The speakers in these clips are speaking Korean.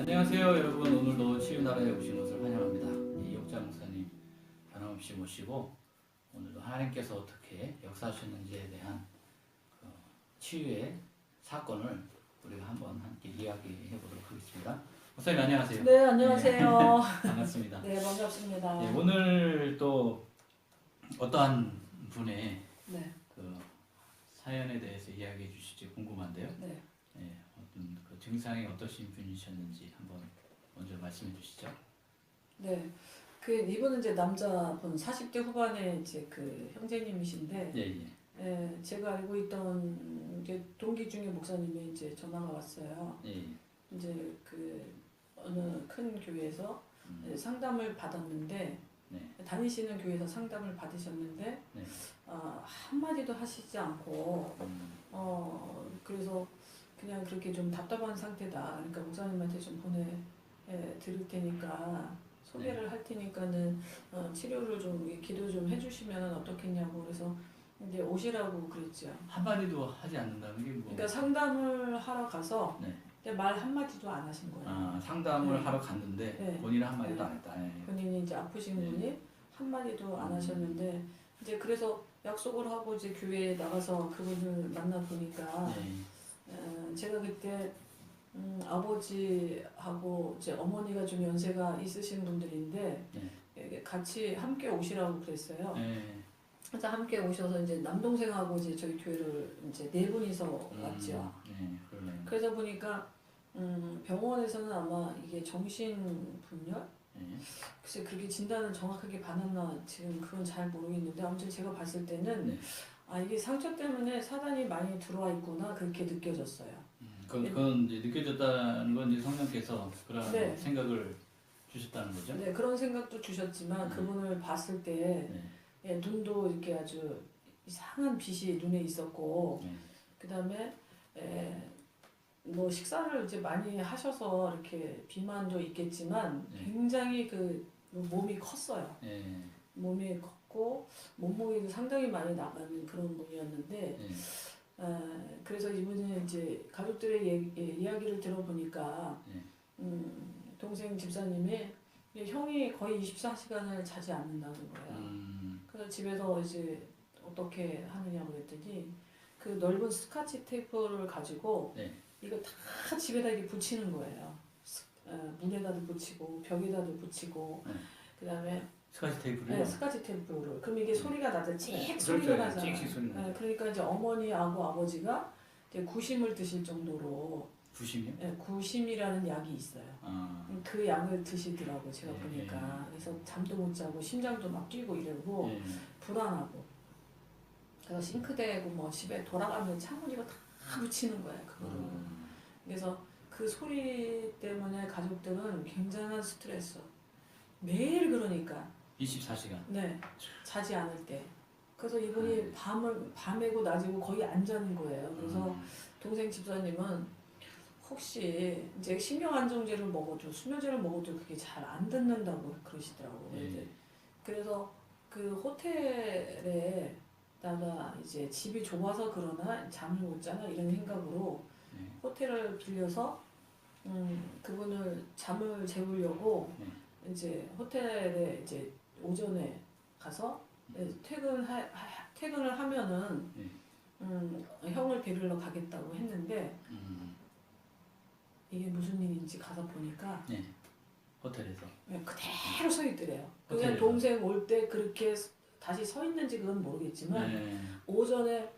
안녕하세요 여러분. 오늘도 치유나라에 오신 것을 환영합니다. 이옥자 목사님 변함없이 모시고 오늘도 하나님께서 어떻게 역사하셨는지에 대한 치유의 사건을 우리가 한번 함께 이야기해 보도록 하겠습니다. 목사님 안녕하세요. 네, 안녕하세요. 반갑습니다. 네, 반갑습니다. 네, 오늘 또 어떠한 분의 네, 그 사연에 대해서 이야기해 주실지 궁금한데요. 네. 네, 어떤 그 증상이 어떠신 분이셨는지 한번 먼저 말씀해 주시죠. 네. 이분은 이제 남자분 40대 후반의 이제 그 형제님이신데, 예, 예. 제가 알고 있던 이제 동기 중에 목사님이 이제 전화가 왔어요. 예. 이제 어느 큰 교회에서 상담을 받았는데, 네. 다니시는 교회에서 상담을 받으셨는데, 네. 한마디도 하시지 않고, 그래서 그냥 그렇게 좀 답답한 상태다. 그러니까 목사님한테 좀 드릴 테니까 소개를 할 테니까는 치료를 좀 기도 좀 해주시면 어떻겠냐고 그래서 이제 오시라고 그랬죠. 한마디도 하지 않는다는 게 뭐? 그러니까 상담을 하러 가서 네. 말 한마디도 안 하신 거예요. 아, 상담을 네. 하러 갔는데 네. 본인은 한마디도 네. 안 했다. 예. 본인이 이제 아프신 네. 분이 한마디도 안 하셨는데 이제 그래서 약속을 하고 이제 교회에 나가서 그분을 만나 보니까 제가 그때 아버지하고 이제 어머니가 좀 연세가 있으신 분들인데 이게 같이 함께 오시라고 그랬어요. 그래서 함께 오셔서 이제 남동생하고 이제 저희 교회를 이제 네 분이서 왔죠. 그러다 보니까 병원에서는 아마 이게 정신분열? 글쎄 그렇게 진단을 정확하게 받았나 지금 그건 잘 모르겠는데 아무튼 제가 봤을 때는 이게 상처 때문에 사단이 많이 들어와 있구나 그렇게 느껴졌어요. 그건 이제 느껴졌다는 건 이제 성령께서 그런 네. 생각을 주셨다는 거죠? 네, 그런 생각도 주셨지만 그분을 봤을 때 눈도 이렇게 아주 이상한 빛이 눈에 있었고 그 다음에 뭐 식사를 이제 많이 하셔서 이렇게 비만도 있겠지만 굉장히 몸이 컸어요. 몸이 컸고 몸무게도 상당히 많이 나가는 그런 분이었는데 그래서 이분은 이제 가족들의 이야기를 들어보니까 동생 집사님이 형이 거의 24시간을 자지 않는다는 거예요. 그래서 집에서 이제 어떻게 하느냐고 그랬더니 그 넓은 스카치 테이프를 가지고 이거 다 집에다 이렇게 붙이는 거예요. 문에다도 붙이고 벽에다도 붙이고 그 다음에 스카치 테이프를? 네, 스카치 테이프를. 그럼 이게 소리가 나죠. 찍 소리가 그렇죠. 나잖아요. 찍찍 소리 나죠. 그러니까 이제 어머니하고 아버지가 이제 구심을 드실 정도로 구심이요? 구심이라는 약이 있어요. 그 약을 드시더라고 제가 보니까. 그래서 잠도 못 자고 심장도 막 뛰고 이러고 불안하고. 그래서 싱크대고 뭐 집에 돌아가면 창문 이거 다 붙이는 거예요 그거를. 그래서 그 소리 때문에 가족들은 굉장한 스트레스. 매일 그러니까. 24시간. 네, 자지 않을 때. 그래서 이분이 밤에고 낮이고 거의 안 자는 거예요. 그래서 동생 집사님은 혹시 이제 신경안정제를 먹어도 수면제를 먹어도 그게 잘 안 듣는다고 그러시더라고요. 그래서 그 호텔에다가 이제 집이 좁아서 그러나 잠을 못 자나 이런 생각으로 호텔을 빌려서 그분을 잠을 재우려고 이제 호텔에 이제 오전에 가서 퇴근을 하면은 형을 데리러 가겠다고 했는데 이게 무슨 일인지 가서 보니까 호텔에서 그대로 서 있더래요. 그냥 동생 올 때 그렇게 다시 서 있는지 그건 모르겠지만 오전에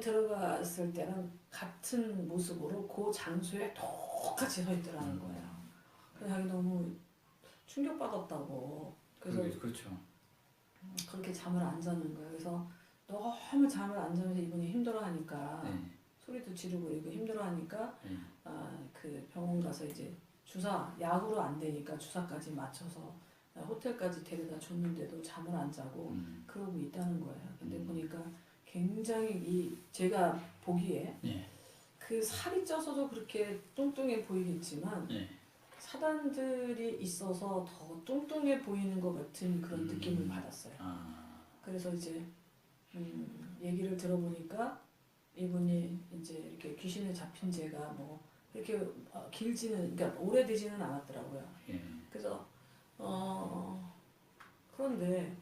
들어갔을 때는 같은 모습으로 그 장소에 똑같이 서 있더라는 거예요. 그래서 너무 충격받았다고. 그래서 그렇죠. 그렇게 잠을 안 자는 거예요. 그래서 너무 잠을 안 자면서 이분이 힘들어하니까 소리도 지르고 이거 힘들어하니까 그 병원 가서 이제 약으로 안 되니까 주사까지 맞춰서 호텔까지 데려다 줬는데도 잠을 안 자고 그러고 있다는 거예요. 근데 보니까 굉장히 제가 보기에 그 살이 쪄서도 그렇게 뚱뚱해 보이겠지만 사단들이 있어서 더 뚱뚱해 보이는 것 같은 그런 느낌을 받았어요. 그래서 이제 얘기를 들어보니까 이분이 이제 이렇게 귀신에 잡힌 지가 뭐 그렇게 길지는 그러니까 오래되지는 않았더라고요. 예. 그래서 그런데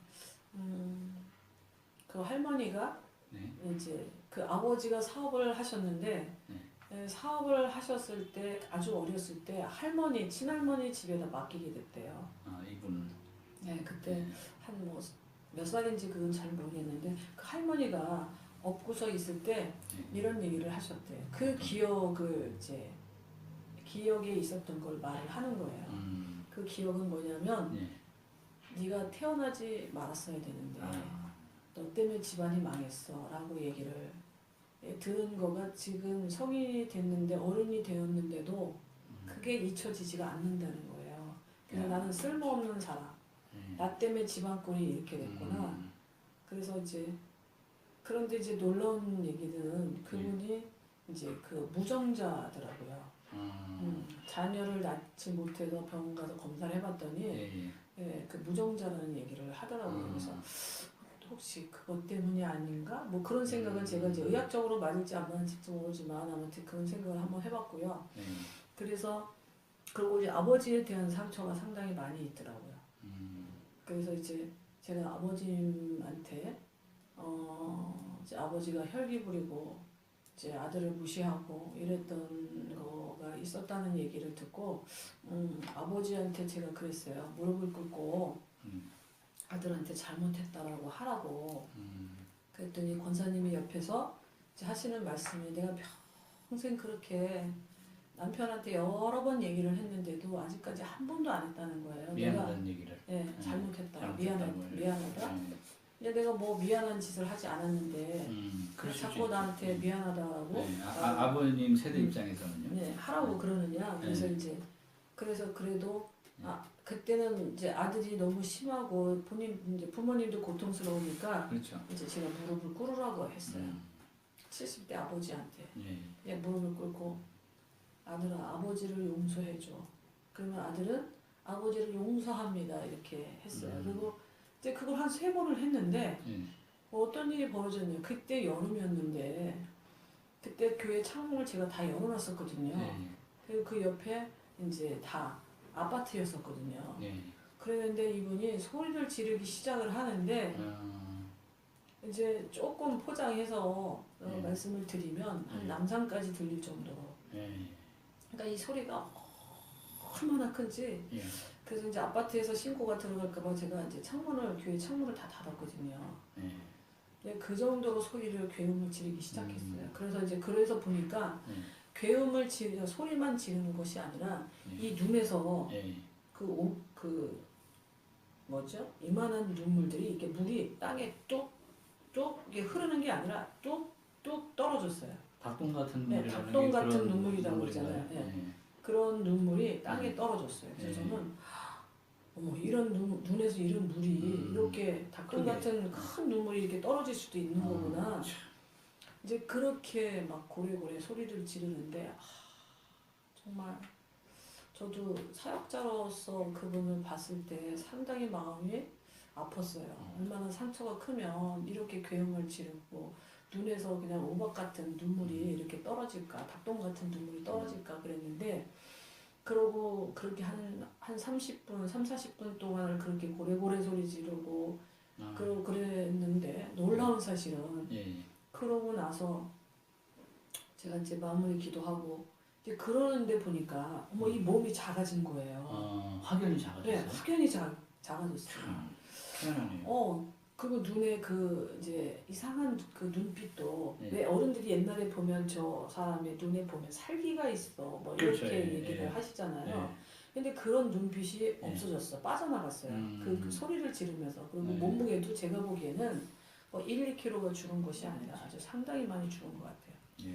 그 할머니가 네. 이제 그 아버지가 사업을 하셨는데 사업을 하셨을 때 아주 어렸을 때 할머니 친할머니 집에다 맡기게 됐대요. 아 이분은. 네, 그때 한 뭐 몇 살인지 그건 잘 모르겠는데 그 할머니가 업고서 있을 때 이런 얘기를 하셨대요. 그 기억을 이제 기억에 있었던 걸 말을 하는 거예요. 그 기억은 뭐냐면 네가 태어나지 말았어야 되는데 너 때문에 집안이 망했어 라고 얘기를 들은 거가 지금 성인이 됐는데 어른이 되었는데도 그게 잊혀지지가 않는다는 거예요. 그래서 나는 쓸모없는 사람 나 때문에 집안꼴이 이렇게 됐구나. 그래서 이제 그런데 이제 놀라운 얘기는 그분이 이제 그 무정자더라고요. 자녀를 낳지 못해서 병원 가서 검사를 해봤더니 그 무정자라는 얘기를 하더라고요. 그래서 혹시 그것 때문이 아닌가? 뭐 그런 생각은 제가 이제 의학적으로 맞을지 안 맞을지 모르지만 아무튼 그런 생각을 한번 해봤고요. 그래서 그리고 이제 아버지에 대한 상처가 상당히 많이 있더라고요. 그래서 이제 제가 아버님한테 이제 아버지가 혈기 부리고 이제 아들을 무시하고 이랬던 거가 있었다는 얘기를 듣고 아버지한테 제가 그랬어요. 무릎을 꿇고 아들한테 잘못했다라고 하라고. 그랬더니 권사님이 옆에서 이제 하시는 말씀이 내가 평생 그렇게 남편한테 여러 번 얘기를 했는데도 아직까지 한 번도 안 했다는 거예요. 미안하다는 얘기를. 잘못했다. 미안하다. 근데 내가 뭐 미안한 짓을 하지 않았는데 자꾸 나한테 미안하다고 아버님 세대 입장에서는요. 하라고 그러느냐. 그래서 이제 그래서 그래도 그때는 이제 아들이 너무 심하고 이제 부모님도 고통스러우니까 그렇죠. 이제 제가 무릎을 꿇으라고 했어요. 70대 아버지한테 무릎을 꿇고 아들아 아버지를 용서해줘. 그러면 아들은 아버지를 용서합니다 이렇게 했어요. 그리고 이제 그걸 한 3번을 했는데 어떤 일이 벌어졌냐면 그때 여름이었는데 그때 교회 창문을 제가 다 열어놨었거든요. 그리고 그 옆에 이제 다 아파트였었거든요. 그랬는데 이분이 소리를 지르기 시작을 하는데 이제 조금 포장해서 말씀을 드리면 한 남산까지 들릴 정도로 그러니까 이 소리가 얼마나 큰지 그래서 이제 아파트에서 신고가 들어갈까봐 제가 이제 교회 창문을 다 닫았거든요. 그 정도로 괴음을 지르기 시작했어요. 그래서 보니까 괴음을 소리만 지르는 것이 아니라 이 눈에서 이만한 눈물들이 이렇게 물이 땅에 뚝뚝 이게 흐르는 게 아니라 뚝뚝 떨어졌어요. 닭똥 같은 눈물이라는 닭똥 같은 눈물이라고 그러잖아요. 그런 눈물이 땅에 떨어졌어요. 그래서 저는 이런 눈에서 이런 물이 이렇게 닭똥 같은 큰 눈물이 이렇게 떨어질 수도 있는 거구나. 이제 그렇게 막 고래고래 소리를 지르는데 정말 저도 사역자로서 그분을 봤을 때 상당히 마음이 아팠어요. 얼마나 상처가 크면 이렇게 괴음을 지르고 눈에서 그냥 오박 같은 눈물이 이렇게 떨어질까, 닭똥 같은 눈물이 떨어질까 그랬는데 그러고 그렇게 한 30분, 40분 동안을 그렇게 고래고래 소리 지르고 그랬는데 놀라운 사실은 그러고 나서 제가 이제 마무리 기도하고 이제 그러는데 보니까 이 몸이 작아진 거예요. 확연히 작아졌어요? 네, 확연히 작아졌어요. 희한하네요. 그리고 눈에 이제 이상한 그 눈빛도 왜 어른들이 옛날에 보면 저 사람의 눈에 보면 살기가 있어 뭐 이렇게 그렇죠. 얘기를 하시잖아요. 근데 그런 눈빛이 없어졌어. 빠져나갔어요. 그 소리를 지르면서. 그리고 몸무게도 제가 보기에는 1, 2kg가 줄은 것이 아니라 아주 상당히 많이 줄은 것 같아요.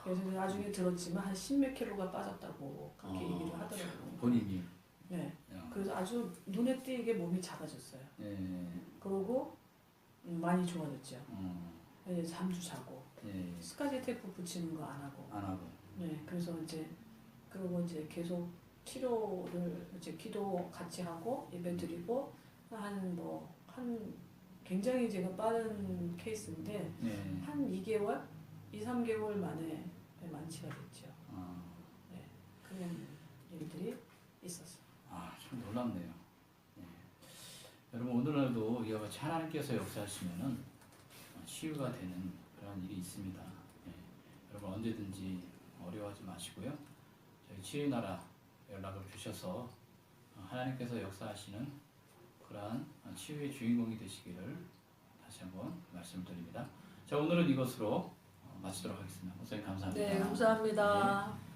그래서 나중에 들었지만 한 10몇 킬로가 빠졌다고 그렇게 얘기를 하더라고요. 본인이? 네. 그래서 아주 눈에 띄게 몸이 작아졌어요. 그러고 많이 좋아졌죠. 이제 잠도 자고 스카지 테이프 붙이는 거 안 하고. 네. 그래서 그러고 이제 계속 치료를 기도 같이 하고 예배 드리고 한 굉장히 제가 빠른 케이스인데 한 2개월, 2, 3개월 만에 만치가 됐죠. 놀랍네요. 네. 여러분 오늘날도 이와 같이 하나님께서 역사하시면은 치유가 되는 그런 일이 있습니다. 네. 여러분 언제든지 어려워하지 마시고요. 저희 치유의 나라 연락을 주셔서 하나님께서 역사하시는 그러한 치유의 주인공이 되시기를 다시 한번 말씀드립니다. 자, 오늘은 이것으로 마치도록 하겠습니다. 목사님 감사합니다. 네, 감사합니다. 네.